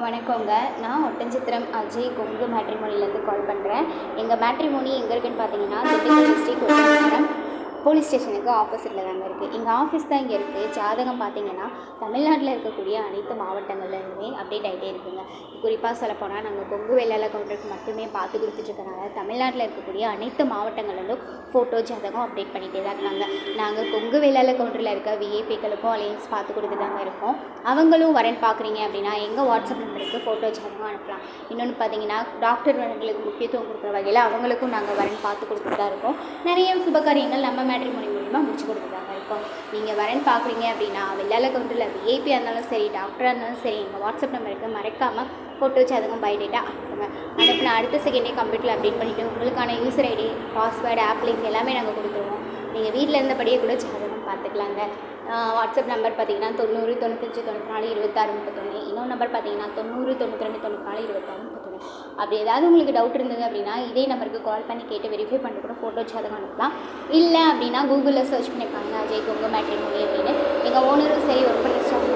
வணக்கங்க. நான் ஒட்டன்சத்திரம் அஜய் கொங்கு மேட்ரிமோனிலேருந்து கால் பண்ணுறேன். எங்கள் மேட்ரிமோனி எங்கே இருக்குதுன்னு பார்த்தீங்கன்னா, திண்டுக்கல் டிஸ்ட்ரிக்ட் ஒட்டன்சத்திரம் போலீஸ் ஸ்டேஷனுக்கு ஆப்போசிட்டில் தாங்க இருக்குது. எங்கள் ஆஃபீஸ் தான் இங்கே இருக்குது. ஜாதகம் பார்த்தீங்கன்னா தமிழ்நாட்டில் இருக்கக்கூடிய அனைத்து மாவட்டங்கள்லேருந்துமே அப்டேட் ஆகிட்டே இருக்குங்க. குறிப்பாக சொல்லப்போனால் நாங்கள் கொங்கு வேளாள கவுண்டருக்கு மட்டுமே பார்த்து கொடுத்துட்ருக்கனால தமிழ்நாட்டில் இருக்கக்கூடிய அனைத்து மாவட்டங்கள்லேருந்தும் ஃபோட்டோ ஜாதகம் அப்டேட் பண்ணிகிட்டே தான் இருக்காங்க. நாங்கள் கொங்கு வேளாள கவுண்டரில் இருக்க விஐபிக்களுக்கும் அலையன்ஸ் பார்த்து கொடுத்து தாங்க இருக்கோம். அவங்களும் வரேன்னு பார்க்குறீங்க அப்படின்னா எங்கள் வாட்ஸ்அப் நம்பருக்கு ஃபோட்டோ ஜாதகம் அனுப்பலாம். இன்னொன்று பார்த்தீங்கன்னா டாக்டர் வரங்களுக்கு முக்கியத்துவம் கொடுக்குற வகையில் அவங்களுக்கும் நாங்கள் வரேன்னு பார்த்து கொடுத்துட்டு தான் இருக்கோம். நிறைய சுபகாரியங்கள் நம்ம மேட்ரிமோனி மூலிமா முடிச்சு கொடுத்துட்டாங்க இருக்கோம். நீங்கள் வரேன்னு பார்க்குறீங்க அப்படின்னா வெள்ளாள கவுண்டரில் விஐபியாக இருந்தாலும் சரி, டாக்டராக இருந்தாலும் சரி, எங்கள் வாட்ஸ்அப் நம்பருக்கு மறக்காமல் ஃபோட்டோ ஜாதகம் பயோடேட்டா அனுப்புங்க. அனுப்பின அடுத்த செகண்டே கம்ப்யூட்டரில் அப்டேட் பண்ணிவிட்டு உங்களுக்கான user ID, password, app link எல்லாமே நாங்கள் கொடுத்துருவோம். நீங்கள் வீட்டில் இருந்தபடியே கூட ஜாதகம் பார்த்துக்கலாங்க. வாட்ஸ்அப் நம்பர் பார்த்தீங்கன்னா 90 95 94 26 31. இன்னொரு நம்பர் பார்த்தீங்கன்னா 90 92 94 26 31. அப்படி ஏதாவது உங்களுக்கு டவுட் இருந்தது அப்படின்னா இதே நம்பருக்கு கால் பண்ணி கேட்டு வெரிஃபை பண்ணி கூட ஃபோட்டோ ஜாதகம் அனுப்பலாம். இல்லை அப்படின்னா கூகுளில் சர்ச் பண்ணி பாருங்கள் அஜய் கொங்கு மேட்ரிமோனி அப்படின்னு. எங்கள் ஓனரும் சரி, ஒர்க் பண்ணுற ஸ்டாஃப்